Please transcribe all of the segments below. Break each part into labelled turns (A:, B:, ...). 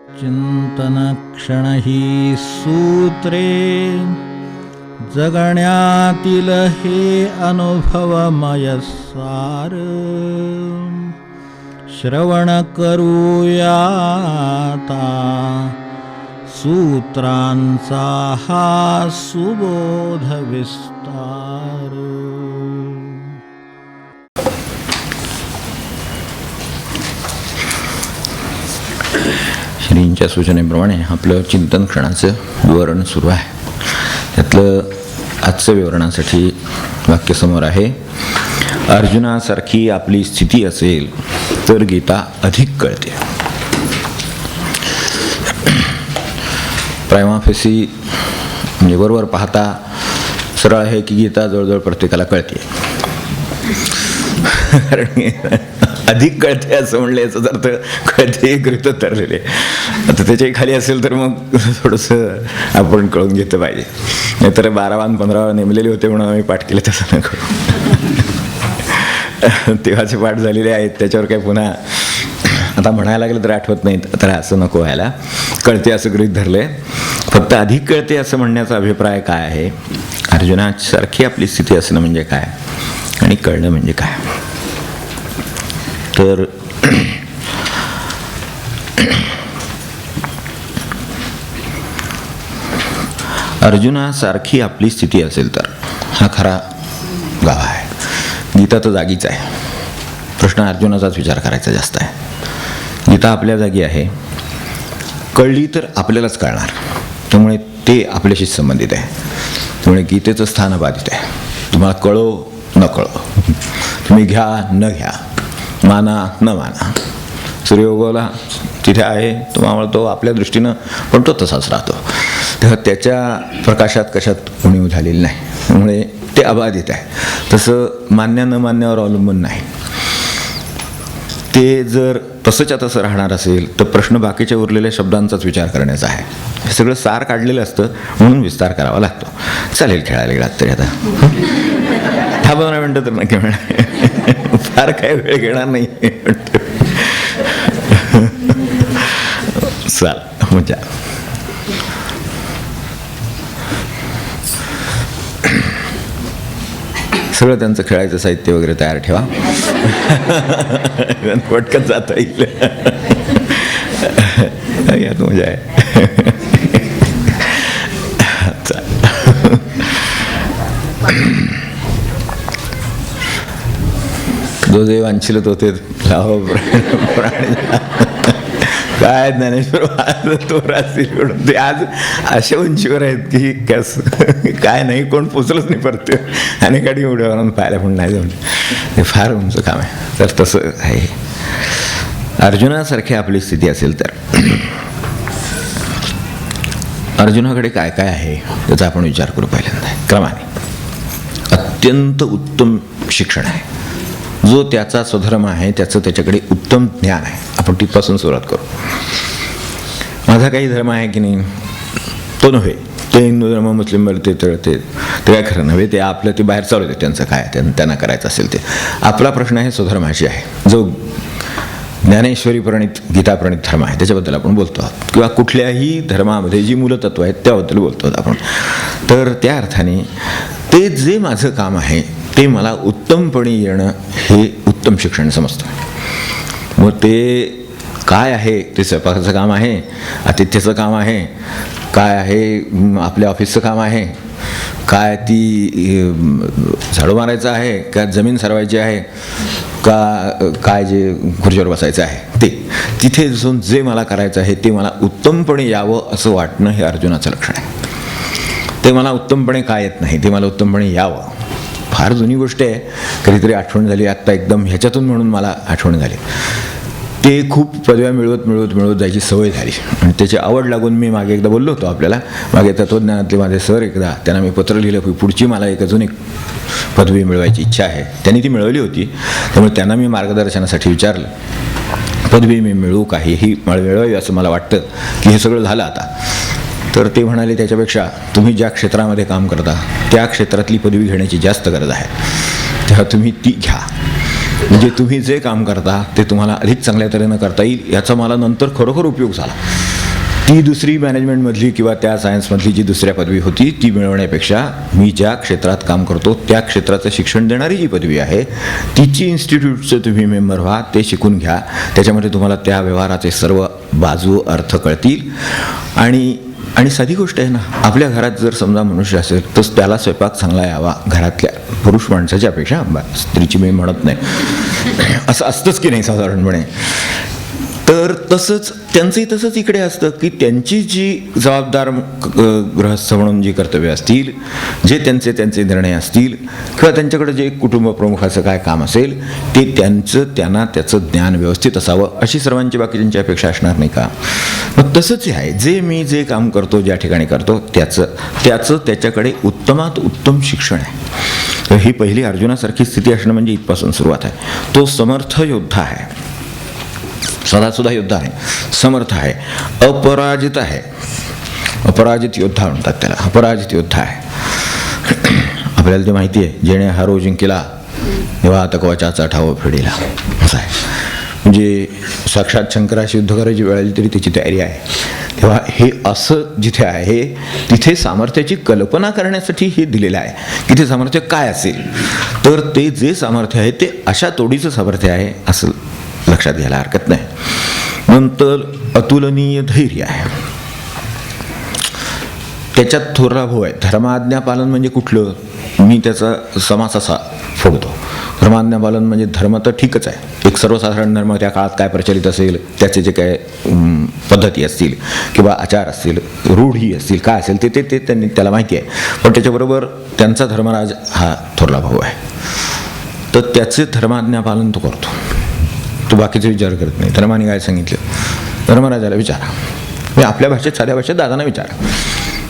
A: चिंतनक्षण ही सूत्रे जगण्यातील हे अनुभवमय सार श्रवण करूयाता सूत्रांचा हा सुबोध विस्तार.
B: श्रींच्या सूचनेप्रमाणे आपलं चिंतन क्षणाचं विवरण सुरू आहे. त्यातलं आजचं विवरणासाठी वाक्य समोर आहे. अर्जुनासारखी आपली स्थिती असेल तर गीता अधिक कळते. प्रायमाफेसी म्हणजे बरोबर पाहता सरळ आहे की गीता जवळजवळ प्रत्येकाला कळते. कारण अधिक कळते असं म्हणलं याचा अर्थ कळते गृहीत ठरलेले. आता त्याच्याही खाली असेल तर मग थोडंसं आपण कळून घेतलं पाहिजे. नाहीतर 12 आणि 15 नेमलेले होते म्हणून आम्ही पाठ केले तसं न करू. तेव्हाचे पाठ झालेले आहेत त्याच्यावर काय पुन्हा आता म्हणायला लागलं तर आठवत नाहीत. तर असं नको व्हायला. कळते असं गृहीत धरलंय. फक्त अधिक कळते असं म्हणण्याचा अभिप्राय काय आहे? अर्जुनासारखी आपली स्थिती असणं म्हणजे काय आणि कळणं म्हणजे काय? तर अर्जुनासारखी आपली स्थिती असेल तर हा खरा गाभा आहे. गीता तर जागीच आहे. प्रश्न अर्जुनाचाच विचार करायचा जास्त आहे. गीता आपल्या जागी आहे. कळली तर आपल्यालाच कळणार. त्यामुळे ते आपल्याशीच संबंधित आहे. त्यामुळे गीतेचं स्थान अबाधित आहे. तुम्हाला कळो न कळो, तुम्ही घ्या न घ्या, माना न माना, सूर्योगवला तिथे आहे तुम्हाला तो आपल्या दृष्टीनं पण तो तसाच राहतो. तेव्हा त्याच्या प्रकाशात कशात उणीव झालेली नाही. त्यामुळे ते अबाधित आहे. तसं मान्य न मान्यावर अवलंबून नाही. ते जर तसंच्या तसं राहणार असेल तर प्रश्न बाकीच्या उरलेल्या शब्दांचाच विचार करण्याचा आहे. हे सगळं सार काढलेलं असतं म्हणून विस्तार करावा लागतो. चालेल खेळायला गेलात तरी आता 10-15 मिनटं तर नक्की मिळणार. फार काय वेळ घेणार नाही. चाल मजा. सगळं त्यांचं खेळायचं साहित्य वगैरे तयार ठेवा. पटकन जाता येईल. यात मजा आहे. जो जे वांछिल तो ते लाव प्राणी. काय ज्ञानेश्वर तो राहतील. ते आज अशा उंचीवर आहेत की काय नाही कोण पोचलंच नाही परत. आणि गाडी उड्यावरून पाहायला पण नाही जाऊन. हे फार उंच काम आहे. तर तसं आहे. अर्जुनासारखी आपली स्थिती असेल तर अर्जुनाकडे काय काय आहे त्याचा आपण विचार करू पहिल्यांदा. क्रमाने अत्यंत उत्तम शिक्षण आहे. जो त्याचा स्वधर्म आहे त्याचं त्याच्याकडे उत्तम ज्ञान आहे. आपण तिथपासून सुरुवात करू. माझा काही धर्म आहे की नाही तो नव्हे. ते हिंदू धर्म मुस्लिम ते ते काय खरं नव्हे. ते आपलं ते बाहेर चालू आहे. त्यांचं काय त्यांना करायचं असेल ते. आपला प्रश्न आहे स्वधर्माशी आहे. जो ज्ञानेश्वरी प्रणित गीता प्रणित धर्म आहे त्याच्याबद्दल आपण बोलतो आहोत. किंवा कुठल्याही धर्मामध्ये जी मूलतत्व आहेत त्याबद्दल बोलतो आहोत आपण. तर त्या अर्थाने ते जे माझं काम आहे ते मला उत्तमपणे येणं हे उत्तम शिक्षण समजतं. मग ते काय आहे? ते स्वयंपाकाचं काम आहे, आतिथ्याचं काम आहे, काय आहे आपल्या ऑफिसचं काम आहे, काय ती झाडू मारायचं आहे, का जमीन सरवायची आहे, का काय जे खुर्चीवर बसायचं आहे ते. तिथे जे मला करायचं आहे ते मला उत्तमपणे यावं असं वाटणं हे अर्जुनाचं लक्षण आहे. ते मला उत्तमपणे काय येत नाही ते मला उत्तमपणे यावं. फार जुनी गोष्ट आहे. कधीतरी आठवण झाली आत्ता एकदम ह्याच्यातून म्हणून मला आठवण झाली. ते खूप पदव्या मिळवत जायची सवय झाली आणि त्याची आवड लागून मी मागे एकदा बोललो होतो आपल्याला. मागे तत्त्वज्ञानातले माझे सर एकदा त्यांना मी पत्र लिहिलं की पुढची मला एक अजून एक पदवी मिळवायची इच्छा आहे. त्यांनी ती मिळवली होती. त्यामुळे त्यांना मी मार्गदर्शनासाठी विचारलं पदवी मी मिळवू का? ही मिळवावी असं मला वाटतं की हे सगळं झालं आता. तर ते म्हणाले त्याच्यापेक्षा तुम्ही ज्या क्षेत्रामध्ये काम करता त्या क्षेत्रातली पदवी घेण्याची जास्त गरज आहे. तेव्हा तुम्ही ती घ्या. म्हणजे तुम्ही जे काम करता ते तुम्हाला अधिक चांगल्या तऱ्हेनं करता येईल याचा मला नंतर खरोखर उपयोग झाला. ती दुसरी मॅनेजमेंटमधली किंवा त्या सायन्समधली जी दुसऱ्या पदवी होती ती मिळवण्यापेक्षा मी ज्या क्षेत्रात काम करतो त्या क्षेत्राचं शिक्षण देणारी जी पदवी आहे तिची इन्स्टिट्यूटचं तुम्ही मेंबर व्हा, ते शिकून घ्या. त्याच्यामध्ये तुम्हाला त्या व्यवहाराचे सर्व बाजू अर्थ कळतील. आणि साधी गोष्ट आहे ना, आपल्या घरात जर समजा मनुष्य असेल तर त्याला स्वयंपाक चांगला यावा, घरातल्या पुरुष माणसाच्या अपेक्षा, स्त्रीची मी म्हणत नाही, असं असतंच की नाही साधारणपणे. तर तसंच त्यांचंही तसंच इकडे असतं की त्यांची जी जबाबदार गृहस्थ म्हणून जी कर्तव्य असतील, जे त्यांचे निर्णय असतील किंवा त्यांच्याकडे जे कुटुंब प्रमुखाचं काय काम असेल ते त्यांना त्याचं ज्ञान व्यवस्थित असावं अशी सर्वांची बाकीच्यांची अपेक्षा असणार नाही का? मग तसंच आहे, मी जे काम करतो, ज्या ठिकाणी करतो त्याचं त्याच्याकडे उत्तमात उत्तम शिक्षण आहे. तर ही पहिली अर्जुनासारखी स्थिती असणं म्हणजे इथपासून सुरुवात आहे. तो समर्थ योद्धा आहे, सदासुद्धा योद्धा आहे, समर्थ आहे, अपराजित आहे. अपराजित योद्धा म्हणतात त्याला, अपराजित योद्धा आहे. आपल्याला ते माहिती आहे, जेणे हारो जिंकिला तेव्हा तकवाचाचा ठाव फेडीला, असं आहे. म्हणजे साक्षात शंकराशी युद्ध करायची वेळ आली तरी त्याची तयारी आहे. तेव्हा हे असं जिथे आहे तिथे सामर्थ्याची कल्पना करण्यासाठी हे दिलेलं आहे की ते सामर्थ्य काय असेल. तर ते जे सामर्थ्य आहे ते अशा तोडीचं सामर्थ्य आहे असं लक्षात घ्यायला हरकत नाही. नंतर अतुलनीय धैर्य आहे, त्याच्यात थोरला भाऊ आहे. धर्माज्ञा पालन म्हणजे कुठलं, मी त्याचा समास असा फोडतो. धर्माज्ञा पालन म्हणजे धर्म तर ठीकच आहे, एक सर्वसाधारण धर्म, त्या काळात काय प्रचलित असेल त्याचे जे काय पद्धती असतील किंवा आचार असतील, रूढी असतील, काय असेल ते ते त्यांनी त्याला माहिती आहे. पण त्याच्याबरोबर त्यांचा धर्मराज हा थोरला भाऊ आहे, तर त्याचे धर्माज्ञा पालन तो करतो. तो बाकीचा विचार करत नाही. धर्माने काय सांगितलं, धर्मराजाला विचारा, म्हणजे आपल्या भाषेत, साध्या भाषेत दादांना विचारा,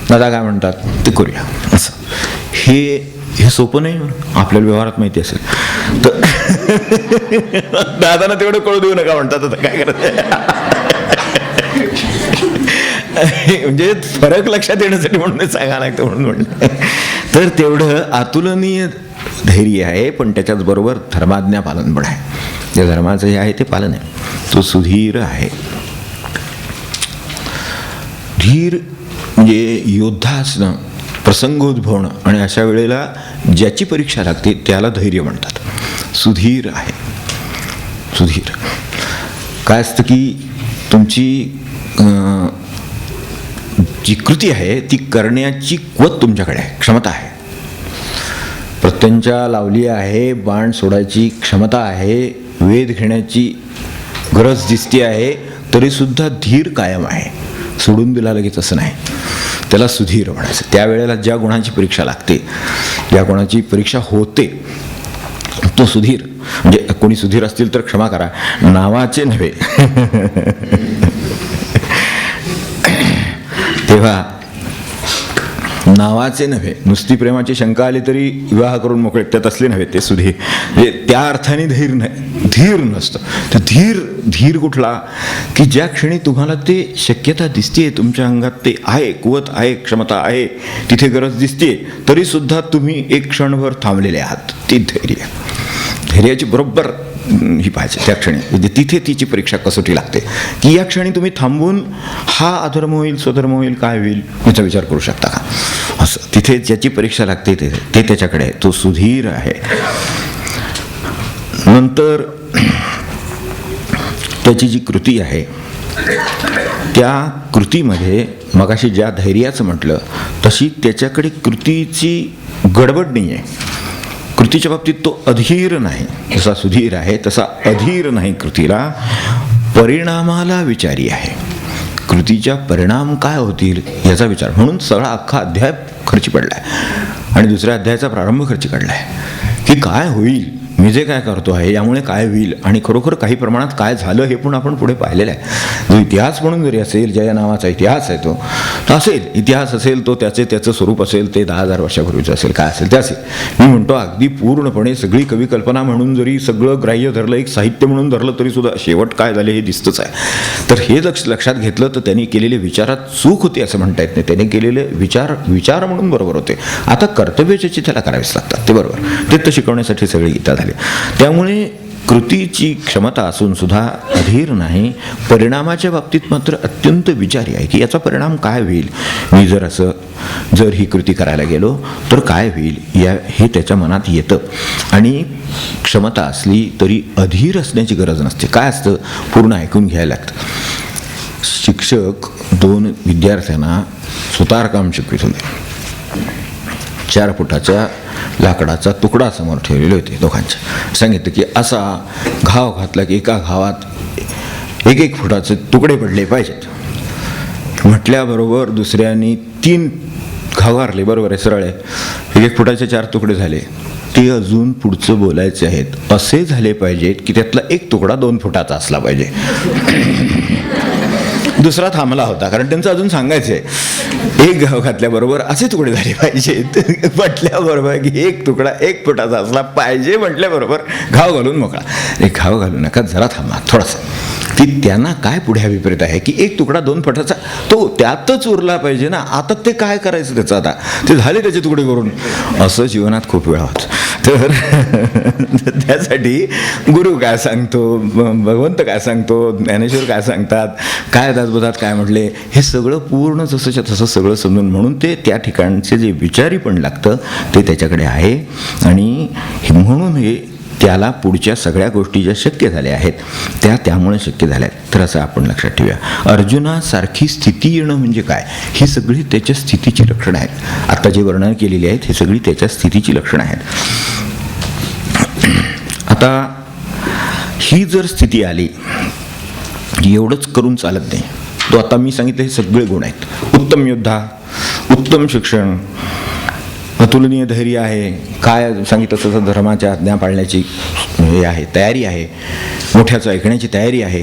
B: दादा काय म्हणतात ते करूया, असं. हे सोपं नाही, आपल्याला व्यवहारात माहिती असेल तर दादांना तेवढं कळू देऊ नका म्हणतात. आता काय करायचं, म्हणजे फरक लक्षात येण्यासाठी म्हणून सांगा लागतं म्हणून म्हणलं. तर तेवढं अतुलनीय धैर्य आहे, पण त्याच्याच बरोबर धर्माज्ञा पालन पण आहे. जे धर्माचं जे आहे ते पालन आहे. तो सुधीर आहे. धीर म्हणजे योद्धा असणं, प्रसंगोद्भवणं, आणि अशा वेळेला ज्याची परीक्षा लागते त्याला धैर्य म्हणतात. सुधीर आहे. सुधीर काय असतं की तुमची जी कृती आहे ती करण्याची कुवत तुमच्याकडे आहे, क्षमता आहे. प्रत्यंचा लावली आहे, बाण सोडायची क्षमता आहे, वेध घेण्याची गरज दिसते आहे, तरीसुद्धा धीर कायम आहे. सोडून दिला लगेच असं नाही, त्याला सुधीर म्हणायचं. त्यावेळेला ज्या गुणांची परीक्षा लागते, ज्या गुणाची परीक्षा होते, तो सुधीर. म्हणजे कोणी सुधीर असतील तर क्षमा करा, नावाचे नव्हे. तेव्हा नावाचे नव्हे, नुसती प्रेमाची शंका आली तरी विवाह करून मोकळे, त्यात असले नव्हे ते सुधीर. म्हणजे त्या अर्थाने धीर नाही, धीर नसतं. तर धीर कुठला की ज्या क्षणी तुम्हाला ते शक्यता दिसते, तुमच्या अंगात ते आहे, कुवत आहे, क्षमता आहे, तिथे गरज दिसते, तरीसुद्धा तुम्ही एक क्षणभर थांबलेले आहात, ते धैर्य. धैर्याची बरोबर ही पाहिजे त्या क्षणी. म्हणजे तिथे तिची परीक्षा कसोटी लागते की या क्षणी तुम्ही थांबून हा अधर्म होईल, स्वधर्म होईल, काय होईल याचा विचार करू शकता का, असं. तिथे ज्याची परीक्षा लागते ते त्याच्याकडे आहे, तो सुधीर आहे. नंतर त्याची जी कृती आहे त्या कृतीमध्ये मगाशी ज्या धैर्याचं म्हटलं तशी त्याच्याकडे कृतीची गडबड नाही आहे. कृतीच्या बाबतीत तो अधीर नाही, जसा सुधीर आहे तसा अधीर नाही. कृतीला परिणामाला विचारी आहे, कृतीच्या परिणाम काय होतील याचा विचार. म्हणून सगळा अख्खा अध्याय खर्ची पडला आहे आणि दुसऱ्या अध्यायाचा प्रारंभ खर्ची काढला आहे की काय होईल, मी जे काय करतो आहे यामुळे काय होईल, आणि खरोखर काही प्रमाणात काय झालं हे पण आपण पुढे पाहिलेलं आहे. जो इतिहास म्हणून जरी असेल, ज्या नावाचा इतिहास आहे तो असेल, इतिहास असेल, तो त्याचं स्वरूप असेल, ते 10,000 वर्षापूर्वीचं असेल, काय असेल ते असेल. मी म्हणतो अगदी पूर्णपणे सगळी कवी कल्पना म्हणून जरी सगळं ग्राह्य धरलं, एक साहित्य म्हणून धरलं, तरी सुद्धा शेवट काय झाले हे दिसतंच आहे. तर हे लक्षात घेतलं तर त्यांनी केलेले विचारात चूक होती असं म्हणता येत नाही. त्यांनी केलेले विचार म्हणून बरोबर होते. आता कर्तव्याची त्याला करावीच लागतात, ते बरोबर, ते तर शिकवण्यासाठी सगळी गीता झाली. त्यामुळे कृतीची क्षमता असून सुद्धा अधीर नाही, परिणामाच्या बाबतीत मात्र अत्यंत विचारी आहे की याचा परिणाम काय होईल, मी जर ही कृती करायला गेलो तर काय होईल, हे त्याच्या मनात येतं. आणि क्षमता असली तरी अधीर असण्याची गरज नसते. काय असतं, पूर्ण ऐकून घ्यायला लागतं. शिक्षक 2 विद्यार्थ्यांना सुतारकाम शिकवित होते. 4 फुटाच्या लाकडाचा तुकडा समोर ठेवलेले होते दोघांच्या. सांगितलं की असा घाव घातला की एका घावात 1 फुटाचे तुकडे पडले पाहिजेत. म्हटल्याबरोबर दुसऱ्यांनी 3 घाव मारले. बरोबर आहे, सरळ आहे. 1 फुटाचे 4 तुकडे झाले. ते अजून पुढचं बोलायचे आहेत. असे झाले पाहिजेत की त्यातला 1 तुकडा 2 फुटाचा असला पाहिजे. दुसरा थांबला होता कारण त्यांचं अजून सांगायचं आहे. 1 घाव घातल्याबरोबर असे तुकडे झाले पाहिजेत म्हटल्याबरोबर की 1 तुकडा 1 फुटाचा असला पाहिजे म्हटल्याबरोबर घाव घालून मोकळा. घाव घालू नका, जरा थांबा थोडासा. की त्यांना काय पुढे अभिप्रेत आहे की 1 तुकडा 2 फुटाचा तो त्यातच उरला पाहिजे ना. आता ते काय करायचं त्याचं, आता ते झाले त्याचे तुकडे करून. असं जीवनात खूप वेळा होतं. तर त्यासाठी गुरु काय सांगतो, भगवंत काय सांगतो, ज्ञानेश्वर काय सांगतात, काय दासबोधात काय म्हटले, हे सगळं पूर्ण जसंच्या तसं सगळं समजून, म्हणून ते त्या ठिकाणचे जे विचारी पण लागतं ते त्याच्याकडे आहे. आणि म्हणून हे त्याला पुढच्या सगळ्या गोष्टी ज्या शक्य झाल्या आहेत त्यामुळे शक्य झाल्या आहेत. तर असं आपण लक्षात ठेवूया. अर्जुनासारखी स्थिती येणं म्हणजे काय, ही सगळी त्याच्या स्थितीची लक्षणं आहेत. आता जे वर्णन केलेली आहेत हे सगळी त्याच्या स्थितीची लक्षणं आहेत. आता ही जर स्थिती आली, एवढंच करून चालत नाही. तो आता मी सांगितलं हे सगळे गुण आहेत. उत्तम योद्धा, उत्तम शिक्षण, अतुलनीय धैर्य आहे, काय सांगितलं तसं धर्माच्या आज्ञा पाळण्याची हे आहे, तयारी आहे, मोठ्याचं ऐकण्याची तयारी आहे,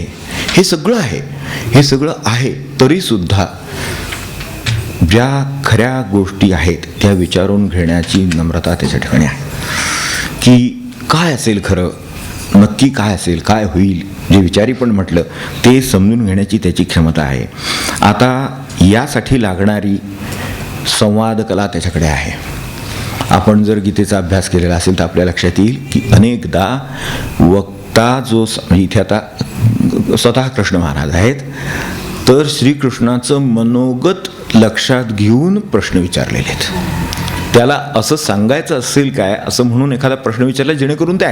B: हे सगळं आहे. हे सगळं आहे तरीसुद्धा ज्या खऱ्या गोष्टी आहेत त्या विचारून घेण्याची नम्रता त्याच्या ठिकाणी आहे. की काय असेल खरं, नक्की काय असेल, काय होईल, जे विचारी पण म्हटलं ते समजून घेण्याची त्याची क्षमता आहे. आता यासाठी लागणारी संवाद कला त्याच्याकडे आहे. आपण जर गीतेचा अभ्यास केलेला असेल तर आपल्या लक्षात येईल की अनेकदा वक्ता जो, इथे आता स्वतः कृष्ण महाराज आहेत, तर श्रीकृष्णाचं मनोगत लक्षात घेऊन प्रश्न विचारलेले आहेत. त्याला असं सांगायचं असेल काय असं म्हणून एखादा प्रश्न विचारला जेणेकरून ते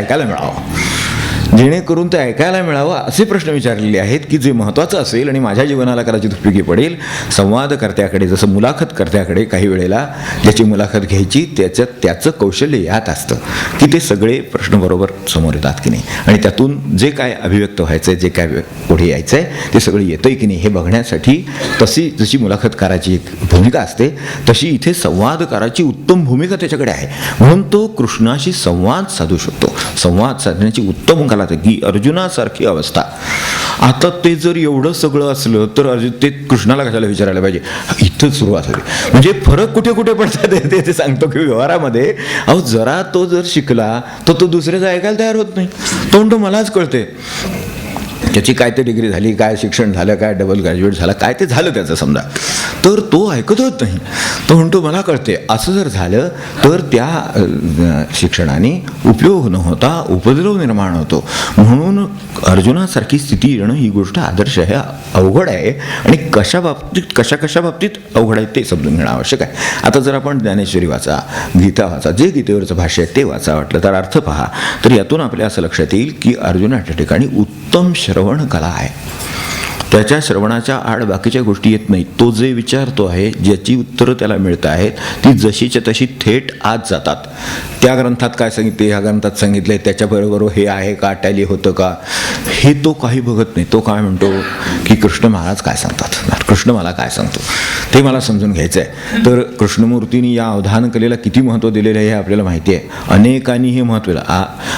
B: ऐकायला मिळावं असे प्रश्न विचारलेले आहेत की जे महत्त्वाचं असेल आणि माझ्या जीवनाला कदाचित उपयोगी पडेल. संवादकर्त्याकडे जसं मुलाखतकर्त्याकडे काही वेळेला ज्याची मुलाखत घ्यायची त्याचं कौशल्य यात असतं की ते सगळे प्रश्न बरोबर समोर येतात की नाही, आणि त्यातून जे काय अभिव्यक्त व्हायचं आहे, जे काय पुढे यायचं आहे ते सगळं येतंय की नाही हे बघण्यासाठी जशी मुलाखतकाराची एक भूमिका असते तशी इथे संवादकाराची उत्तम भूमिका त्याच्याकडे आहे. म्हणून तो कृष्णाशी संवाद साधू शकतो. संवाद साधण्याची उत्तम कला की अर्जुनासारखी अवस्था. आता ते जर एवढं सगळं असलं तर अर्जुन ते कृष्णाला कशाला विचारायला पाहिजे, इथंच सुरुवात होते. म्हणजे फरक कुठे कुठे पडतात ते सांगतो की व्यवहारामध्ये जरा तो जर शिकला तर तो दुसऱ्याचं ऐकायला तयार होत नाही. तो म्हणतो मलाच कळते, त्याची काय ते डिग्री झाली, काय शिक्षण झालं, काय डबल ग्रॅज्युएट झालं, काय ते झालं त्याचं समजा, तर तो ऐकत होत नाही. तो म्हणतो मला कळते. असं जर झालं तर त्या शिक्षणाने उपयोग न होता उपद्रव निर्माण होतो. म्हणून अर्जुनासारखी स्थिती येणं ही गोष्ट आदर्श आहे, अवघड आहे, आणि कशा बाबतीत अवघड आहे ते समजून घेणं आवश्यक आहे. आता जर आपण ज्ञानेश्वरी वाचा, गीता वाचा, जे गीतेवरचं भाष्य आहे ते वाचा, वाटलं तर अर्थ पहा, तर यातून आपल्या असं लक्षात येईल की अर्जुनाच्या ठिकाणी उत्तम श्रवण कला आहे. त्याच्या श्रवणाच्या आड बाकीच्या गोष्टी येत नाहीत. तो जे विचारतो आहे, ज्याची उत्तरं त्याला मिळत आहेत ती जशीच्या तशी थेट आत जातात. त्या ग्रंथात काय सांगितले, ह्या ग्रंथात सांगितले, त्याच्याबरोबर हे आहे का, टॅली होतं का, हे तो काही बघत नाही. तो काय म्हणतो की कृष्ण महाराज काय सांगतात, कृष्ण मला काय सांगतो ते मला समजून घ्यायचं आहे. तर कृष्णमूर्तींनी या अवधान कलेला किती महत्त्व दिलेलं आहे हे आपल्याला माहिती आहे. अनेकांनी हे महत्त्व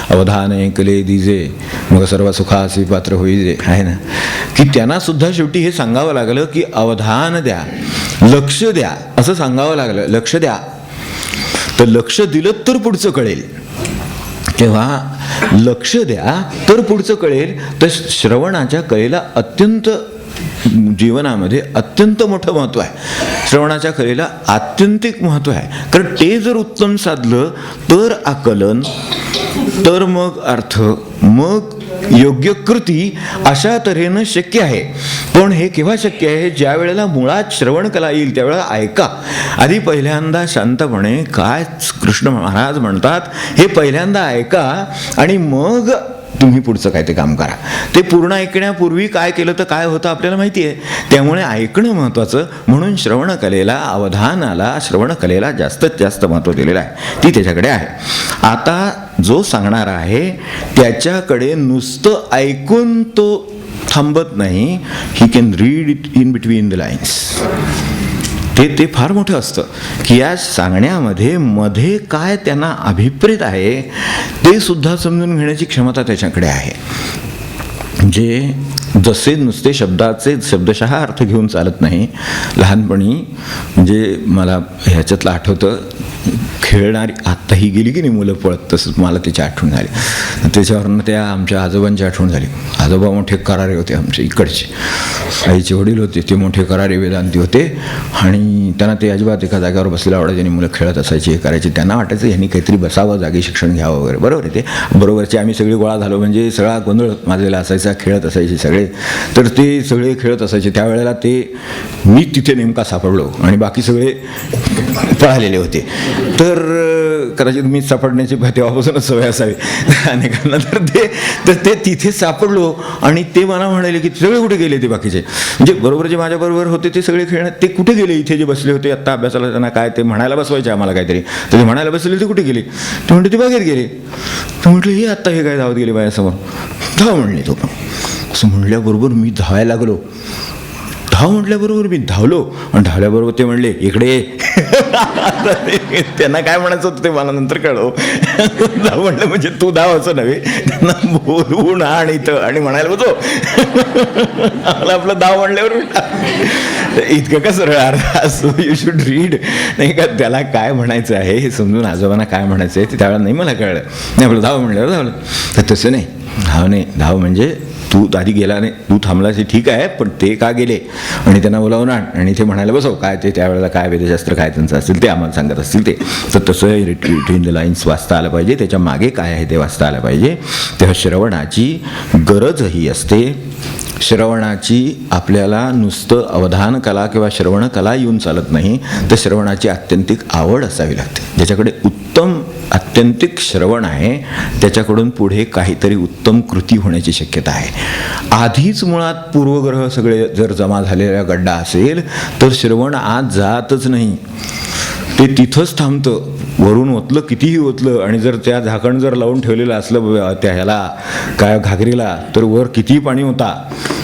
B: अवधान कले दिजे मग सर्व सुखासी पात्र होईजे आहे ना, की त्यांना सुद्धा शेवटी हे सांगावं लागलं की अवधान द्या, लक्ष द्या, असं सांगावं लागलं. लक्ष द्या, तर लक्ष दिलं तर पुढचं कळेल. तेव्हा लक्ष द्या तर पुढचं कळेल. तर श्रवणाच्या कलेला अत्यंत जीवनामध्ये अत्यंत मोठं महत्त्व आहे. श्रवणाच्या कलेला आत्यंतिक महत्त्व आहे. कारण ते जर उत्तम साधलं तर आकलन, तर मग अर्थ, मग योग्य कृती अशा तऱ्हेनं शक्य आहे. पण हे केव्हा शक्य आहे? ज्या वेळेला मुळात श्रवण कला येईल त्यावेळेला ऐका. आधी पहिल्यांदा शांतपणे काय कृष्ण महाराज म्हणतात हे पहिल्यांदा ऐका आणि मग तुम्ही पुढचं काय ते काम करा. ते पूर्ण ऐकण्यापूर्वी काय केलं तर काय होतं आपल्याला माहिती आहे. त्यामुळे ऐकणं महत्त्वाचं. म्हणून श्रवणकलेला, अवधानाला, श्रवणकलेला जास्तीत जास्त महत्त्व दिलेलं आहे. ती त्याच्याकडे आहे. आता जो सांगणारा आहे त्याच्याकडे नुसतं ऐकून तो थांबत नाही. He can read it in between the lines. ते फार मोठं असतं की या सांगण्यामध्ये मध्ये काय त्यांना अभिप्रेत आहे ते सुद्धा समजून घेण्याची क्षमता त्याच्याकडे आहे. जे जसे नुसते शब्दशः अर्थ घेऊन चालत नाही. लहानपणी म्हणजे मला ह्याच्यातलं आठवतं, खेळणारी आत्ताही गेली की नाही मुलं पळत, तसंच मला त्याची आठवण झाली. त्याच्यावरनं त्या आमच्या आजोबांची आठवण झाली. आजोबा मोठे करारे होते आमच्या इकडचे. आईचे वडील होते ते मोठे करारे वेदांती होते आणि त्यांना ते अजिबात एका जागेवर बसलेला आवडायचे आणि मुलं खेळत असायची, हे करायचे. त्यांना वाटायचं यांनी काहीतरी बसावं, जागी शिक्षण घ्यावं वगैरे. बरोबर आहे ते. बरोबरचे आम्ही सगळे गोळा झालो म्हणजे सगळा गोंधळ माजलेला असायचा. खेळत असायचे सगळे. तर ते सगळे खेळत असायचे. त्यावेळेला मी तिथे नेमका सापडलो आणि बाकी सगळे पळालेले होते. तर कदाचित मी सापडण्याची तेव्हापासूनच सवय असावी अनेकांना. तर ते तिथे सापडलो आणि ते मला म्हणाले की सगळे कुठे गेले ते बाकीचे, म्हणजे बरोबर जे माझ्याबरोबर होते ते सगळे खेळण्यात, ते कुठे गेले? इथे जे बसले होते आत्ता अभ्यासाला, त्यांना काय ते म्हणायला बसवायचे आम्हाला काहीतरी, तर ते म्हणायला बसले ते कुठे गेले? ते म्हणते ते बागेत गेले. तर म्हटलं हे आत्ता हे काय धावत गेले माझ्यासमोर? धाव म्हणले तो. पण असं म्हणल्याबरोबर मी धावायला लागलो. धाव म्हटल्याबरोबर मी धावलो आणि धावल्याबरोबर ते म्हणले इकडे. त्यांना काय म्हणायचं होतं ते मला नंतर कळलं. धाव म्हटलं म्हणजे तू धाव असं नव्हे, त्यांना बोलवून आणि म्हणायला होतो आपलं धाव म्हणल्यावर इतकं का सरळ अर्थ असतो. यू शुड रीड, नाही का? त्याला काय म्हणायचं आहे हे समजून आजोबांना काय म्हणायचं आहे ते त्यावेळेला नाही मला कळलं. नाही आपलं धाव म्हणल्यावर धावलं. तर तसं नाही. धाव नाही. धाव म्हणजे तू आधी गेला नाही, तू थांबलास ठीक आहे, पण ते का गेले आणि त्यांना बोलावून आण आणि ते म्हणायला बसव. काय ते त्यावेळेला काय वेदशास्त्र काय त्यांचं असेल ते आम्हाला सांगत असतील ते. तर तसं बिटवीन द लाईन्स वाचता आलं पाहिजे. त्याच्या मागे काय आहे ते वाचता आलं पाहिजे. तेव्हा श्रवणाची गरजही असते. श्रवणाची आपल्याला नुसतं अवधान कला किंवा श्रवण कला येऊन चालत नाही, तर श्रवणाची आत्यंतिक आवड असावी लागते. ज्याच्याकडे उत्तम आत्यंतिक श्रवण आहे त्याच्याकडून पुढे काहीतरी उत्तम कृती होण्याची शक्यता आहे. आधीच मुळात पूर्वग्रह सगळे जर जमा झालेला गड्डा असेल तर श्रवण आज जातच नाही. ते तिथंच थांबतं. वरून ओतलं कितीही ओतलं आणि जर त्या झाकण जर लावून ठेवलेलं असलं त्या ह्याला काय घागरीला, तर वर कितीही पाणी होता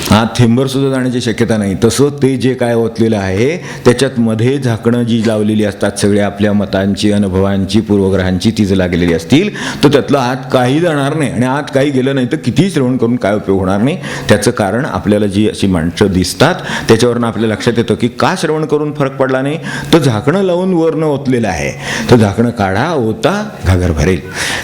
B: हा थेंबर सुद्धा जाण्याची शक्यता नाही. तसं ते जे काय ओतलेलं आहे त्याच्यात मध्ये झाकणं जी लावलेली असतात सगळ्या आपल्या मतांची, अनुभवांची, पूर्वग्रहांची, ती जर लागलेली असतील तर त्यातलं आत काही जाणार नाही. आणि आत काही गेलं नाही तर कितीही श्रवण करून काय उपयोग होणार नाही. त्याचं कारण आपल्याला जी अशी माणसं दिसतात त्याच्यावरून आपल्या लक्षात येतं की का श्रवण करून फरक पडला नाही, तर झाकणं लावून वरनं ओतलेलं आहे. तर झाकणं काढा, ओता, घागर भरेल.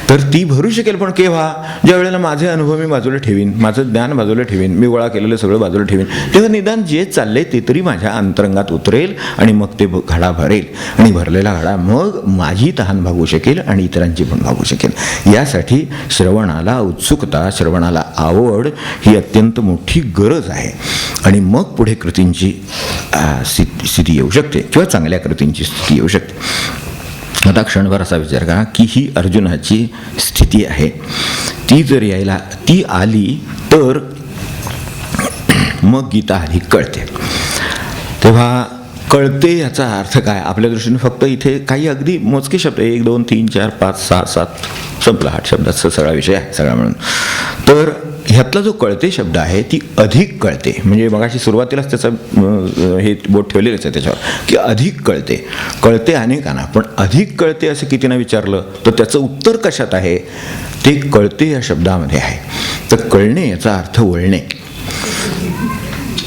B: तर ती भरू शकेल. पण केव्हा? ज्या वेळेला माझे अनुभव मी बाजूला ठेवीन, माझं ज्ञान बाजूला ठेवीन, मी गोळा केलेलं सगळं बाजूला ठेवीन, तेव्हा निदान जे चाललंय ते तरी माझ्या अंतरंगात उतरेल आणि मग ते घडा भरेल. आणि भरलेला घडा मग माझी तहान भागवू शकेल आणि इतरांची पण भागवू शकेल. यासाठी श्रवणाला उत्सुकता, श्रवणाला आवड ही अत्यंत मोठी गरज आहे. आणि मग पुढे कृतींची स्थिती येऊ शकते किंवा चांगल्या कृतींची स्थिती येऊ शकते. आता क्षणभर असा विचार करा की ही अर्जुनाची स्थिती आहे. ती जर ती आली तर मग गीता अधिक कळते. तेव्हा कळते याचा अर्थ काय? आपल्या दृष्टीने फक्त इथे काही अगदी मोजके शब्द 1 2 3 4 5 6 7 संपला. 8 शब्दाचा सगळा विषय आहे सगळा मिळून. तर ह्यातला जो कळते शब्द आहे ती अधिक कळते. म्हणजे मगाशी सुरुवातीलाच त्याचा हे बोट ठेवलेलंच आहे त्याच्यावर की अधिक कळते. कळते अनेकांना, पण अधिक कळते असं कितीना विचारलं तर त्याचं उत्तर कशात आहे? ते कळते या शब्दामध्ये आहे. तर कळणे याचा अर्थ वळणे.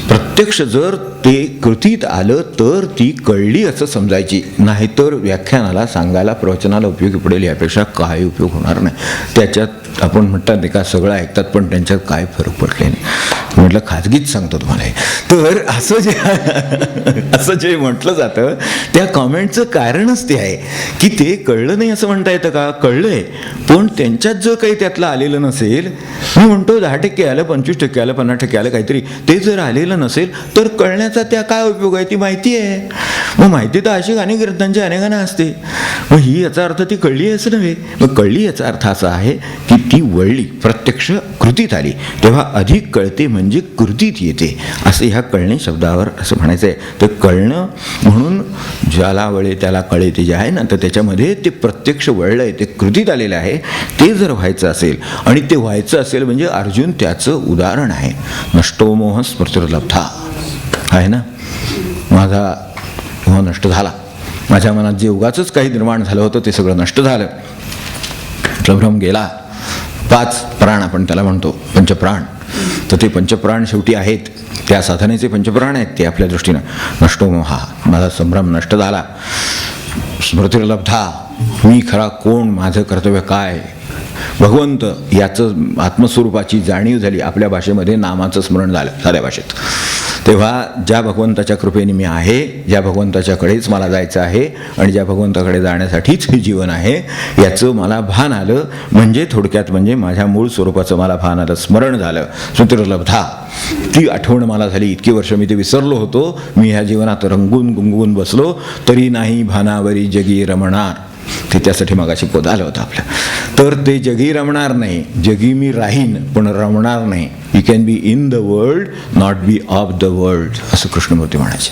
B: प्रत्यक्ष जर ते कृतीत आलं तर ती कळली असं समजायची, नाहीतर व्याख्यानाला, सांगायला, प्रवचनाला उपयोगी पडेल यापेक्षा काही उपयोग होणार नाही. त्याच्यात आपण म्हणतात का सगळं ऐकतात पण त्यांच्यात काय फरक पडले नाही. म्हटलं खाजगीच सांगतो तुम्हाला हे. तर असं जे म्हटलं जातं त्या कॉमेंटचं कारणच ते आहे की ते कळलं नाही असं म्हणता येतं का? कळलंय, पण त्यांच्यात जर काही त्यातलं आलेलं नसेल, मी म्हणतो 10% आलं, 25% आलं, 50% आलं काहीतरी, ते जर आलेलं नसेल तर कळण्याचा त्या काय उपयोग आहे? ती माहिती आहे. मग माहिती तर अशी अनेक ग्रंथांच्या अनेकांना असते. मग ही याचा अर्थ ती कळली आहे असं नव्हे. मग कळली याचा अर्थ असा आहे की ती वळली, प्रत्यक्ष कृतीत आली, तेव्हा अधिक कळते म्हणजे कृतीत येते असं ह्या कळणे शब्दावर असं म्हणायचं आहे. तर कळणं म्हणून ज्याला वळे त्याला कळे ते जे आहे ना, तर त्याच्यामध्ये ते प्रत्यक्ष वळलं आहे, ते कृतीत आलेलं आहे. ते जर व्हायचं असेल आणि ते व्हायचं असेल म्हणजे अर्जुन त्याचं उदाहरण आहे. नष्टो मोह स्मृतिर्लब्धा आहे ना, माझा मोह नष्ट झाला, माझ्या मनात जे उगाचच काही निर्माण झालं होतं ते सगळं नष्ट झालं, संभ्रम गेला. 5 प्राण आपण त्याला म्हणतो, पंचप्राण. तर ते पंचप्राण शेवटी आहेत, त्या साधनेचे पंचप्राण आहेत ते आपल्या दृष्टीनं. नष्टो मोहा, माझा संभ्रम नष्ट झाला. स्मृतिर्लब्धा, मी खरा कोण, माझं कर्तव्य काय, भगवंत याचं आत्मस्वरूपाची जाणीव झाली. आपल्या भाषेमध्ये नामाचं स्मरण झालं साध्या भाषेत. तेव्हा ज्या भगवंताच्या कृपेने मी आहे, ज्या भगवंताच्याकडेच मला जायचं आहे आणि ज्या भगवंताकडे जाण्यासाठीच हे जीवन आहे याचं मला भान आलं. म्हणजे थोडक्यात म्हणजे माझ्या मूळ स्वरूपाचं मला भान आलं, स्मरण झालं. स्मृतिर्लब्धा, ती आठवण मला झाली. इतकी वर्ष मी ते विसरलो होतो. मी ह्या जीवनात रंगून गुंगून बसलो तरी नाही भानावरी जगी रमणार. ते त्यासाठी मगाशी पद आलं होतं आपलं. तर ते जगी रमणार नाही, जगी मी राहीन पण रमणार नाही. You can be in the world, not be of the world, असं कृष्णमूर्ती म्हणायचे.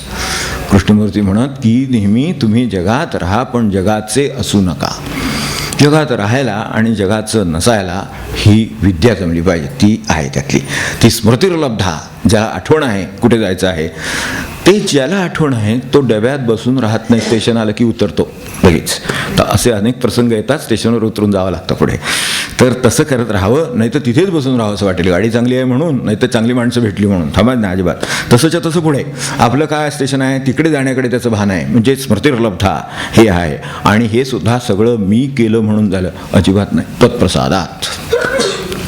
B: कृष्णमूर्ती म्हणत की नेहमी तुम्ही जगात राहा पण जगाचे असू नका. जगात राहायला आणि जगाचं नसायला ही विद्या जमली पाहिजे. ती आहे त्यातली, ती स्मृतिर्लब्धा. ज्याला आठवण आहे कुठे जायचं आहे, ते ज्याला आठवण आहे तो डब्यात बसून राहत नाही, स्टेशन आलं की उतरतो लगेच. तर असे अनेक प्रसंग येतात, स्टेशनवर उतरून जावं लागतं पुढे. तर तसं करत राहावं, नाही तर तिथेच बसून राहावं असं वाटेल. गाडी चांगली आहे म्हणून, नाही तर चांगली माणसं भेटली म्हणून थांबा ना अजिबात. तसंच्या तसं पुढे आपलं काय स्टेशन आहे तिकडे जाण्याकडे त्याचं भान आहे. म्हणजे स्मृतिर्लब्धा हे आहे. आणि हे सुद्धा सगळं मी केलं म्हणून झालं अजिबात नाही. तत्प्रसादात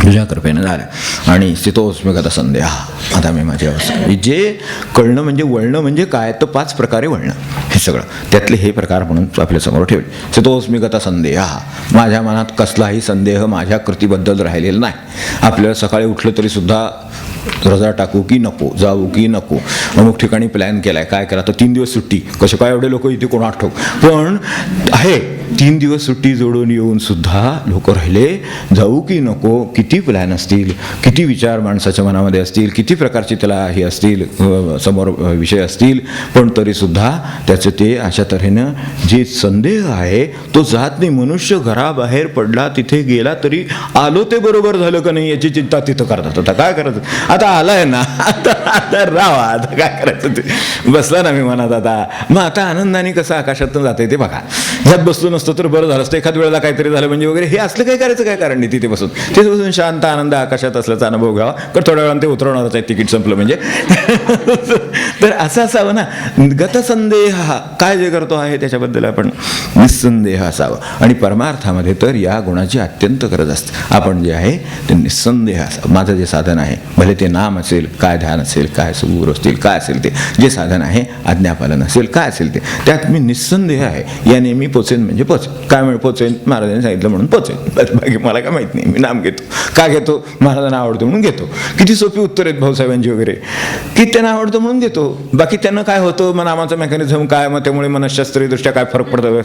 B: तुझ्या कृपेनं झालं. आणि स्थितोस्मी गत संदेहा, आता मी माझी अवस्था. जे कळणं म्हणजे वळणं म्हणजे काय, तर 5 प्रकारे वळणं हे सगळं त्यातले हे प्रकार म्हणून आपल्यासमोर ठेवले. स्थितोस्मी गत संदेहा, माझ्या मनात कसलाही संदेह माझ्या कृतीबद्दल राहिलेला नाही. आपल्याला सकाळी उठलं तरी सुद्धा रजा टाकू की नको, जाऊ की नको, अमुक ठिकाणी प्लॅन केलाय, काय करा, तर 3 दिवस सुट्टी, कसे काय एवढे लोक इथे कोण आठवू, पण आहे 3 दिवस सुट्टी जोडून येऊन सुद्धा लोक राहिले, जाऊ की नको, किती प्लॅन असतील, किती विचार माणसाच्या मनामध्ये असतील, किती प्रकारचे त्याला हे असतील, समोर विषय असतील, पण तरीसुद्धा त्याचं ते अशा तऱ्हेनं जे संदेह आहे तो जात नाही. मनुष्य घराबाहेर पडला, तिथे गेला तरी आलो ते बरोबर झालं का नाही याची चिंता तिथं करतात. आता काय करायचं, आता आलाय ना, आता राहा, आता काय करायचं, ते बसला ना मी मनात आता, मग आता आनंदाने कसं आकाशातून जाते ते बघा. ह्यात बसलो नसतो तर बरं झालं असतं, एखाद वेळेला काहीतरी झालं म्हणजे वगैरे, हे असलं काही करायचं काय कारण नाही. तिथे बसून शांत आनंद आकाशात असल्याचा अनुभव घ्यावा, तर थोड्या वेळानं ते उतरवणारच आहे, तिकीट संपलं म्हणजे. तर असं असावं ना, गतसंदेह, काय जे करतो आहे त्याच्याबद्दल आपण निस्संदेह असावं. आणि परमार्थामध्ये तर या गुणाची अत्यंत गरज असते. आपण जे आहे ते निस्संदेह असावं. माझं जे साधन आहे, भले ते नाम असेल, काय ध्यान असेल, काय सुगुर असतील, काय असेल ते जे साधन आहे, आज्ञापालन असेल, काय असेल ते, त्यात मी निस्संदेह आहे. याने मी पोचेन म्हणजे पोचेन. काय मिळेल पोचेन, महाराजांनी सांगितलं म्हणून पोचेन, बाकी मला काय माहीत नाही. मी नाम घेतो, का घेतो, महाराजांना आवडतं म्हणून घेतो. किती सोपी उत्तर आहेत भाऊसाहेबांची वगैरे, की त्यांना आवडतं म्हणून घेतो. बाकी त्यांना काय होतं, मग नामाचं मेकॅनिझम काय, मग त्यामुळे मनशास्त्रीयदृष्ट्या काय फरक पडतो,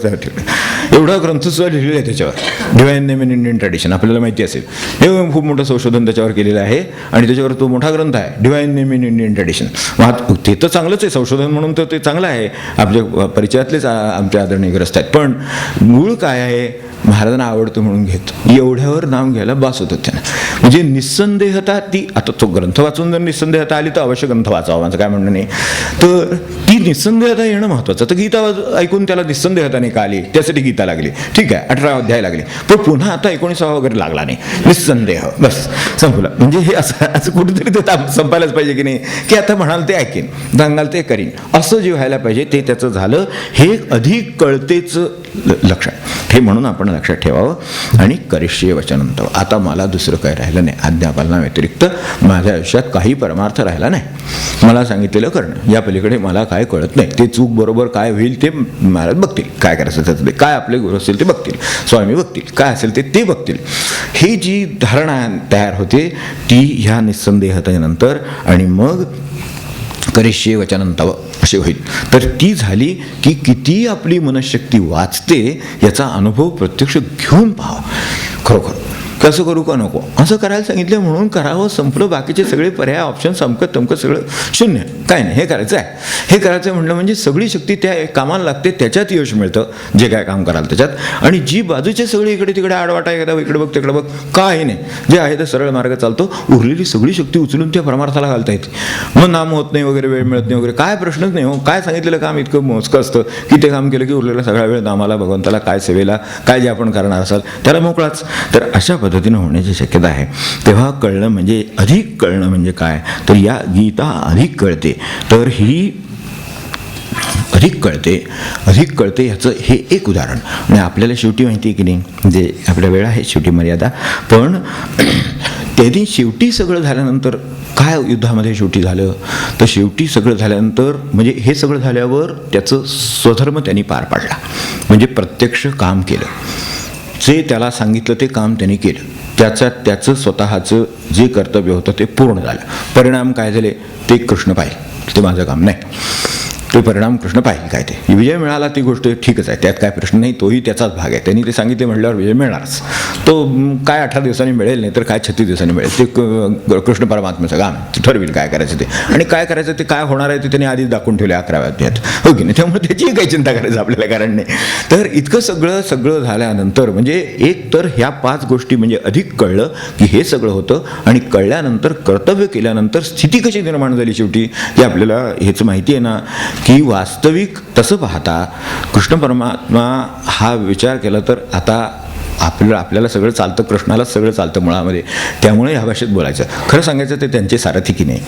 B: एवढा ग्रंथ सुद्धा लिहिलेला आहे त्याच्यावर. Divine name in Indian tradition, आपल्याला माहिती असेल, हे खूप मोठं संशोधन त्याच्यावर केलेलं आहे. आणि त्याच्यावर तो मोठा ग्रंथ आहे, divine name in Indian tradition. ते तर चांगलंच आहे, संशोधन म्हणून तर ते चांगलं आहे, आपल्या परिचयातलेच आमच्या आदरणीय ग्रस्त आहेत. पण मूळ काय आहे, महाराजांना आवडतं म्हणून घेतो, एवढ्यावर नाम घ्यायला बास होतं त्यांना. म्हणजे निस्संदेहता ती, आता तो ग्रंथ वाचून जर निस्संदेहता आली तर अवश्य ग्रंथ वाचावा, माझं काय म्हणणं नाही. तर ती निस्संदेहता येणं महत्त्वाचं. तर गीता ऐकून त्याला निस्संदेहता नाही का आली, त्यासाठी गीता लागली, ठीक आहे, 18 अध्याय लागले, पण पुन्हा आता 19 वगैरे लागला नाही, निस्संदेह, बस संपलं. म्हणजे हे असं कुठेतरी ते संपायलाच पाहिजे की नाही, की आता म्हणाल ते ऐकेन, सांगाल ते करीन, असं जे व्हायला पाहिजे ते त्याचं झालं. हे अधिक कळतेचं लक्षण. हे म्हणून आपण लक्षात ठेवावं. आणि करिष्ये वचनं तव. आता मला दुसरं काही राहिलं नाही. आज्ञापालना व्यतिरिक्त माझ्या आयुष्यात काही परमार्थ राहिला नाही. मला सांगितलेलं करणं, या पलीकडे मला काय कळत नाही. ते चूक बरोबर काय होईल ते महाराज बघतील, काय करायचं त्याचं ते, काय आपले गुरु असेल ते बघतील, स्वामी बघतील, काय असेल ते बघतील. ही जी धारणा तयार होते ती ह्या निस्संदेहतेनंतर आणि मग करिष्ये वचनं तव असे होईल. तर ती झाली की किती आपली मनशक्ती वाचते याचा अनुभव प्रत्यक्ष घेऊन पाहावा. खरोखर कसं करू का नको असं करायला सांगितलं म्हणून करावं, संपलं. बाकीचे सगळे पर्याय ऑप्शन समकत तमकत सगळं शून्य, काय नाही. हे करायचं आहे, हे करायचं आहे म्हणलं म्हणजे सगळी शक्ती त्या कामाला लागते, त्याच्यात यश मिळतं जे काय काम कराल त्याच्यात. आणि जी बाजूचे सगळे इकडे तिकडे आडवाटा, एखादा इकडे बघ तिकडे बघ, काही नाही. जे आहे ते सरळ मार्ग चालतो. उरलेली सगळी शक्ती उचलून त्या परमार्थाला घालता येते. मग नाम होत नाही वगैरे, वेळ मिळत नाही वगैरे, काय प्रश्नच नाही. हो, काय सांगितलेलं काम इतकं मोजकं असतं की ते काम केलं की उरलेला सगळा वेळ नामाला, भगवंताला, काय सेवेला, काय जे आपण करणार असाल त्याला मोकळाच. तर अशा पद्धतीनं होण्याची शक्यता आहे. तेव्हा कळणं म्हणजे, अधिक कळणं म्हणजे काय, तर या गीता अधिक कळते. तर ही अधिक कळते ह्याचं हे एक उदाहरण. म्हणजे आपल्याला शेवटी माहिती आहे की नाही, म्हणजे आपल्या वेळ आहे शेवटी मर्यादा, पण त्यांनी शेवटी सगळं झाल्यानंतर काय युद्धामध्ये शेवटी झालं, तर शेवटी सगळं झाल्यानंतर म्हणजे हे सगळं झाल्यावर त्याचं स्वधर्म त्यांनी पार पाडला. म्हणजे प्रत्यक्ष काम केलं, जे त्याला सांगितलं ते काम त्यांनी केलं. त्याचं स्वतःचं जे कर्तव्य होतं ते पूर्ण झालं. परिणाम काय झाले ते कृष्ण पाहिजे, ते माझं काम नाही. ते परिणाम कृष्ण पाहिजे. काय ते विजय मिळाला ती गोष्ट ठीकच आहे, त्यात काय प्रश्न नाही, तोही त्याचाच भाग आहे. त्यांनी ते सांगितले म्हटल्यावर विजय मिळणारच. तो काय 18 दिवसांनी मिळेल नाही तर काय 36 दिवसांनी मिळेल, ते कृष्ण परमात्म्याचं काम, ते ठरवेल काय करायचं ते. आणि काय करायचं ते काय होणार आहे ते त्यांनी आधीच दाखवून ठेवले 11व्या अध्यायात, हो की नाही. त्यामुळे त्याची काही चिंता करायचं आपल्याला कारण नाही. तर इतकं सगळं झाल्यानंतर म्हणजे एक तर ह्या 5 गोष्टी म्हणजे अधिक कळलं की हे सगळं होतं. आणि कळल्यानंतर कर्तव्य केल्यानंतर स्थिती कशी निर्माण झाली शेवटी की आपल्याला हेच माहिती आहे ना की वास्तविक तसं पाहता कृष्ण परमात्मा हा विचार केला तर आता आपल्याला सगळं चालतं, कृष्णाला सगळं चालतं मुळामध्ये. त्यामुळे ह्या भाषेत बोलायचं. खरं सांगायचं ते त्यांचे सारथी की नाही,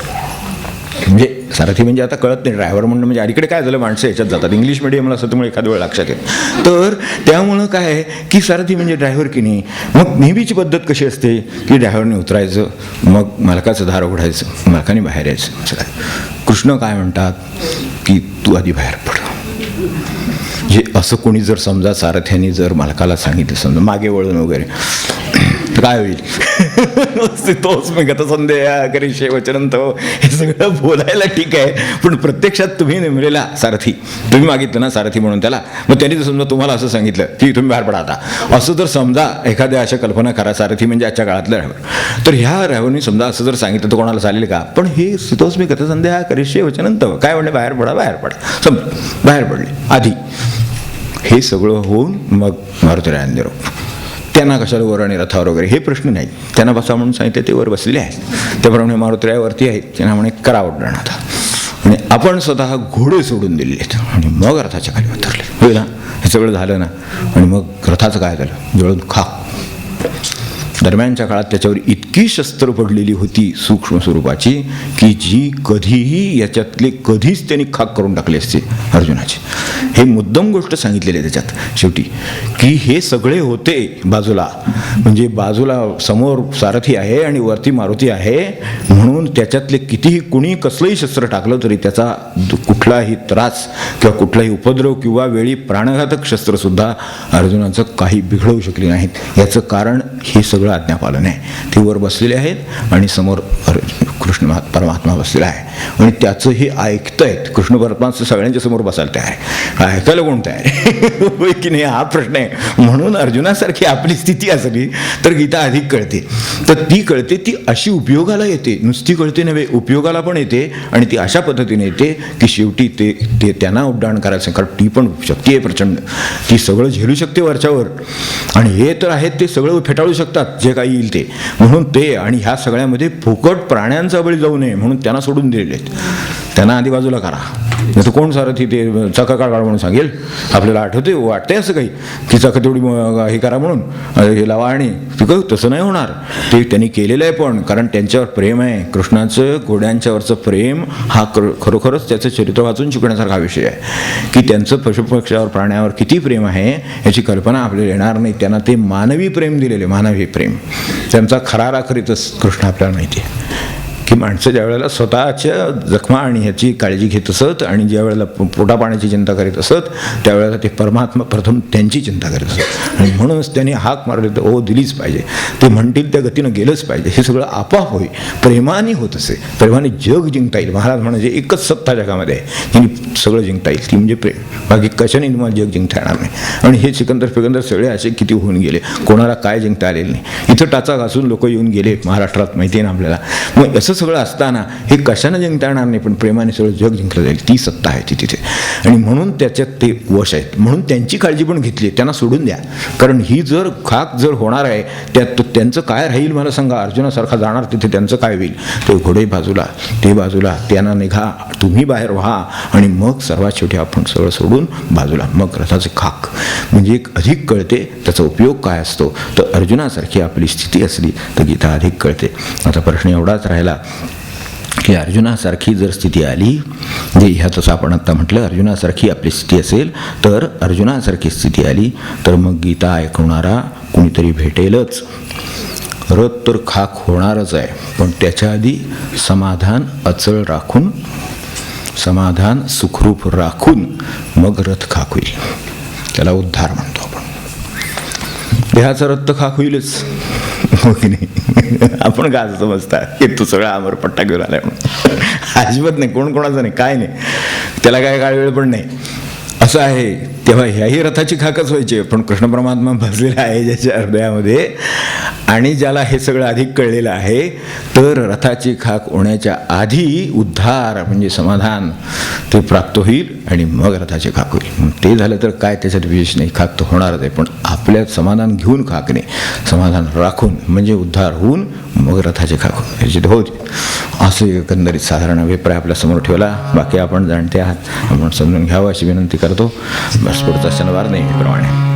B: म्हणजे सारथी म्हणजे आता कळत नाही, ड्रायव्हर म्हणणं म्हणजे अलीकडे काय झालं माणसं याच्यात जातात इंग्लिश मिडियमला असं, त्यामुळे एखाद्या वेळ लक्षात येईल. तर त्यामुळं काय आहे की सारथी म्हणजे ड्रायव्हर की नाही. मग नेहमीची पद्धत कशी असते की ड्रायव्हरने उतरायचं, मग मालकाचं दार उघडायचं, मालकाने बाहेर यायचं. असं काय कृष्ण काय म्हणतात की तू आधी बाहेर पड. जे असं कोणी जर समजा सारथ्याने जर मालकाला सांगितलं, समजा मागे वळून वगैरे, तर काय होईल. तोच मी गत संदेह करिष्ये वचनं तव, हे सगळं बोलायला ठीक आहे, पण प्रत्यक्षात तुम्ही नेमलेला सारथी, तुम्ही मागितलं ना सारथी म्हणून त्याला, मग त्यांनी जर समजा तुम्हाला असं सांगितलं की तुम्ही बाहेर पडा आता, असं जर समजा एखाद्या अशा कल्पना करा, सारथी म्हणजे आजच्या काळातलं ड्रायव्हर, तर ह्या ड्रायव्हरनी समजा असं जर सांगितलं तर कोणाला चालेल का. पण हे तोच मी गत संदेह करिष्ये वचनं तव, काय म्हणणे बाहेर पडा समजा बाहेर पडले आधी. हे सगळं होऊन मग मारुतीरायाने निरोप. त्यांना कशाला वर आणि रथावर वगैरे हे प्रश्न नाही, त्यांना बसा म्हणून सांगितले, ते वर बसलेले आहेत. त्याप्रमाणे मारुतीरायावरती आहेत, त्यांना म्हणे करा उड्डाण आता. आणि आपण स्वतः घोडे सोडून दिलेले आहेत आणि मग रथाच्या खाली उतरले. होय ना, हे सगळं झालं ना. आणि मग रथाचं काय झालं, जळून खाक. दरम्यानच्या काळात त्याच्यावर इतकी शस्त्र पडलेली होती सूक्ष्म स्वरूपाची की जी कधीही याच्यातले कधीच त्यांनी खाक करून टाकले असते अर्जुनाचे. हे मुद्दम गोष्ट सांगितलेली आहे त्याच्यात शेवटी की हे सगळे होते बाजूला, म्हणजे बाजूला समोर सारथी आहे आणि वरती मारुती आहे, म्हणून त्याच्यातले कितीही कुणी कसलंही शस्त्र टाकलं तरी त्याचा कुठलाही त्रास किंवा कुठलाही उपद्रव किंवा वेळी प्राणघातक शस्त्रसुद्धा अर्जुनाचं काही बिघडवू शकले नाहीत. याचं कारण हे सगळं आज्ञापालन आहे. ते वर बसलेले आहेत आणि समोर कृष्ण परमात्मा बसलेला आहे आणि त्याचं हे ऐकतायत. कृष्ण परमात्मा सगळ्यांच्या समोर बसायला तयार आहे, ऐकायला कोण तयार आहे होय की नाही, हा प्रश्न आहे. म्हणून अर्जुनासारखी आपली स्थिती असली तर गीता अधिक कळते. तर ती कळते, ती अशी उपयोगाला येते, नुसती कळते नव्हे, उपयोगाला पण येते. आणि ती अशा पद्धतीने येते की शेवटी ते त्यांना उड्डाण करायचं, कारण ती पण शक्ती आहे प्रचंड, ती सगळं झेलू शकते वरच्यावर. आणि हे तर आहेत ते सगळं फेटाळू शकतात जे काही येईल ते, म्हणून ते. आणि ह्या सगळ्यामध्ये फुकट प्राण्यांचा बळी जाऊ नये म्हणून त्यांना सोडून दिलेले आहेत. त्यांना आधी बाजूला करा, नाही तर कोण सारथी ते चाका काढा म्हणून सांगेल? आपल्याला वाटतंय असं काही की चाका तेवढी हे करा म्हणून, हे लावा आणि तिकं तसं नाही होणार. ते त्यांनी केलेलं आहे, पण कारण त्यांच्यावर प्रेम आहे. कृष्णाचं घोड्यांच्यावरचं प्रेम हा खरोखरच त्याचं चरित्र वाचून शिकण्यासारखा विषय आहे की त्यांचं पशुपक्ष्यावर प्राण्यावर किती प्रेम आहे याची कल्पना आपल्याला येणार नाही. त्यांना ते मानवी प्रेम दिलेले, मानवी प्रेम त्यांचा खरा राखरीतच कृष्ण आपल्याला माहिती आहे की माणसं ज्या वेळेला स्वतःच्या जखमा आणि ह्याची काळजी घेत असत आणि ज्या वेळेला पोटापाण्याची चिंता करीत असत त्यावेळेला ते परमात्मा प्रथम त्यांची चिंता करीत असत. आणि म्हणूनच त्यांनी हाक मारली तर ओ दिलीच पाहिजे, ते म्हणतील त्या गतीनं गेलंच पाहिजे. हे सगळं आपोआप होईल, प्रेमाने होत असे. प्रेमाने जग जिंकता येईल. महाराज म्हणजे एकच सत्ता जगामध्ये आहे त्यांनी सगळं जिंकता येईल, ती म्हणजे प्रेम. बाकी कशाने तुम्हाला जग जिंकता येणार नाही. आणि हे सिकंदर सगळे असे किती होऊन गेले, कोणाला काय जिंकता आलेलं नाही. इथं टाचा घासून लोक येऊन गेले महाराष्ट्रात, माहिती आहे ना आपल्याला. मग असं सगळं असताना हे कशानं जिंकता येणार नाही, पण प्रेमाने सगळं जग जिंकलं जाईल. ती सत्ता आहे ती तिथे, आणि म्हणून त्याच्यात ते वश आहेत. म्हणून त्यांची काळजी पण घेतली, त्यांना सोडून द्या. कारण ही जर खाक जर होणार आहे त्यात त्यांचं काय राहील मला सांगा. अर्जुनासारखा जाणार तिथे त्यांचं काय होईल. ते घोडे बाजूला, ते बाजूला, त्यांना निघा, तुम्ही बाहेर व्हा, आणि मग सर्वात शेवटी आपण सगळं सोडून बाजूला. मग रथाचे खाक म्हणजे एक अधिक कळते त्याचा उपयोग काय असतो. तर अर्जुनासारखी आपली स्थिती असली तर गीता अधिक कळते. आता प्रश्न एवढाच राहिला की अर्जुनासारखी जर स्थिती आली, जे ह्यातच आपण आत्ता म्हटलं, अर्जुनासारखी आपली स्थिती असेल तर अर्जुनासारखी स्थिती आली तर मग गीता ऐकवणारा कुणीतरी भेटेलच. रथ तर खाक होणारच आहे, पण त्याच्या आधी समाधान अचळ राखून, समाधान सुखरूप राखून मग रथ खाक होईल. त्याला उद्धार म्हणतो आपण. देहाचा रथ खाक होईलच, हो की नाही. आपण का असं समजता की तू सगळा अमरपट्टा घेऊन आलाय म्हणून. अजिबात नाही, कोण कोणाचं नाही, काय नाही, त्याला काय काळ वेळ पण नाही, असं आहे. तेव्हा ह्याही रथाची खाकच व्हायची. पण कृष्ण परमात्मा बसलेला आहे ज्याच्या हृदयामध्ये, आणि ज्याला हे सगळं अधिक कळलेलं आहे, तर रथाची खाक होण्याच्या आधी उद्धार म्हणजे समाधान ते प्राप्त होईल, आणि मग रथाची खाक होईल. ते झालं तर काय त्याच्यात विशेष नाही, खाक तर होणारच आहे. पण आपल्यात समाधान घेऊन खाक नाही, समाधान राखून म्हणजे उद्धार होऊन मग रथाची खाक होईल याची होती. असं एकंदरीत साधारण अभिप्राय आपल्यासमोर ठेवला. बाकी आपण जाणते आहात, आपण समजून घ्यावं अशी विनंती करतो. बस पुढचा शनिवार नेहमीप्रमाणे.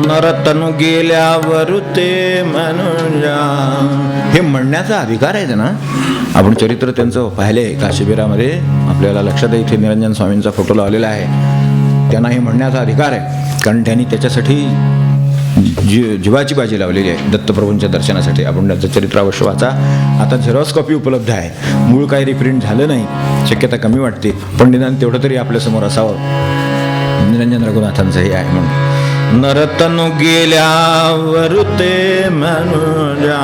B: नरतनु गेल्यावर ते मनुजा, हे म्हणण्याचा अधिकार आहे ना. आपण चरित्र त्यांचं पाहिले एका शिबिरामध्ये, आपल्याला लक्षात आहे. इथे निरंजन स्वामींचा फोटो लावलेला आहे. त्यांना हे म्हणण्याचा अधिकार आहे, कारण त्यांनी त्याच्यासाठी जीवाची बाजी लावलेली आहे दत्तप्रभूंच्या दर्शनासाठी. आपण त्याचं चरित्र अवश्य वाचा. आता झेरॉक्स कॉपी उपलब्ध आहे. मूळ काही रिप्रिंट झालं नाही, शक्यता कमी वाटते, पण निदान तेवढं तरी आपल्यासमोर असावं. निरंजन रघुनाथांचं हे आहे म्हणून. नरतनु गेल्यावर ते मनुजा,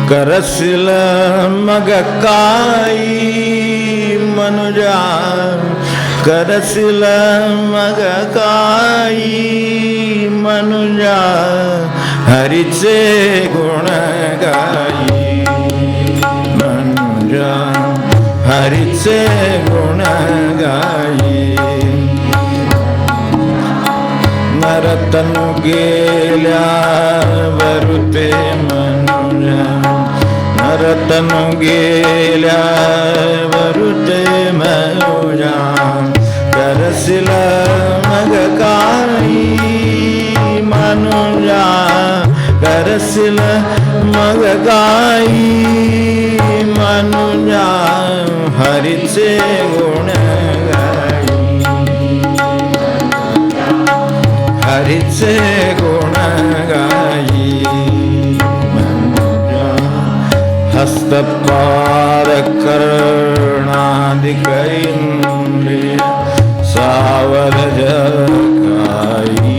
B: करसिल मग काही मनुजा, करसिल मग काही मनुजा, हरीचे गुण गाई मनुजा, हरीचे गुण गाई. नरतनु गेल्यावर ते मनुजा, नरतनु गेल्यावर ते मनुजा, करसिल मग काही मनुजा, करसिल मग काही मनुजा, हरीचे गुण हरीचे गुण गाई मनुजा. हस्तपार कर्णादिकैंद्रिय सावध जगाई.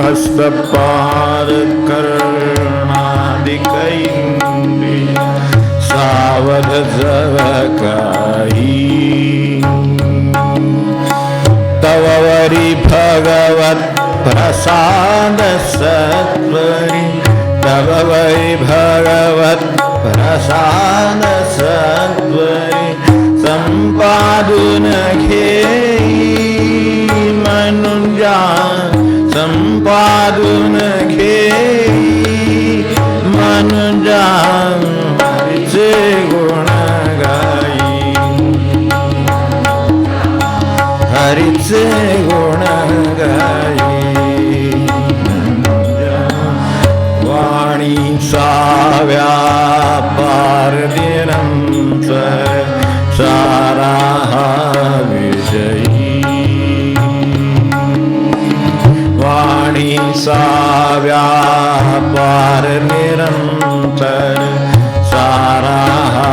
B: हस्तपार कर्णादिकैंद्रिय सावध जगाई. तववरी भगवत प्रसाद सत्वरी, तव वै भगवत् प्रसाद सत्वरी संपादून घेई मनुजा संपादून घेई मनुजा हरीचे गुण गाई हरीचे गुण गाई वाणीचा व्यापार निरंतर सारा हा विषयी वाणीचा व्यापार निरंतर सारा हा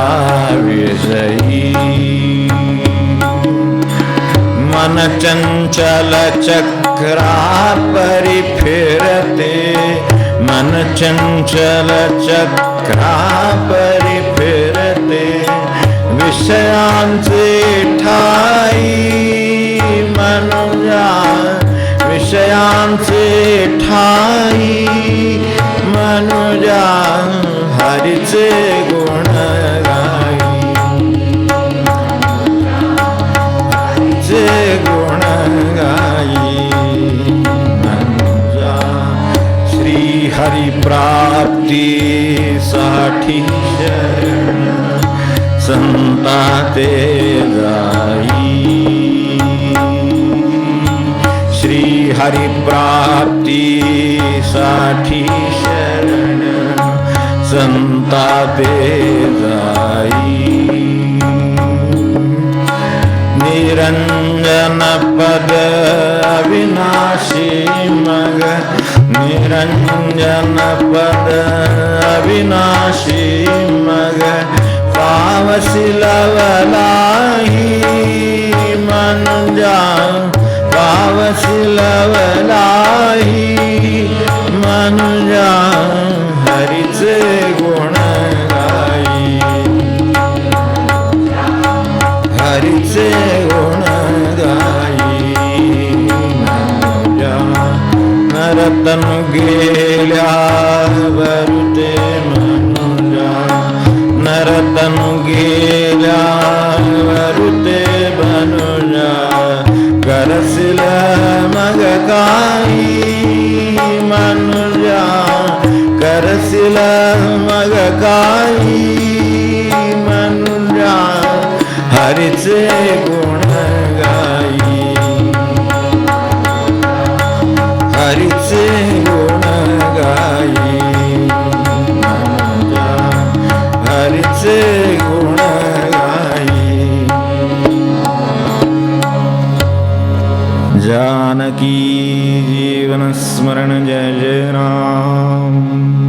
B: विषयी मन चंचल चक्रा परि फिरते मन चंचल चक्रा परि फिरते विषयांचे ठाई मनुजा विषयांचे ठाई मनुजा हरीचे गुण गाई हरीचे गुण गाई मनुजा श्री हरी प्राप्ती साठी शरण संता ते जाई श्री हरी प्राप्ती साठी शरण संता ते जाई निरंजन पद अविनाशी मग निरंजन पद अविनाशी मग पावसी लवलाही मनुजा पावसी लवलाही मनुजा हरीचे गुण गाई हरीचे गुण गाई मनुजा नरतनु गेल्या वरुते मनुजा नरतनु गेल्या वरुते मनुजा करसिल मग काही मनुजा करसिल मग काही मनुजा हरीचे गुण गाई हरीचे गुण गाई मनुजा हरीचे गुण गाई जानकी जीवन स्मरण जय जय राम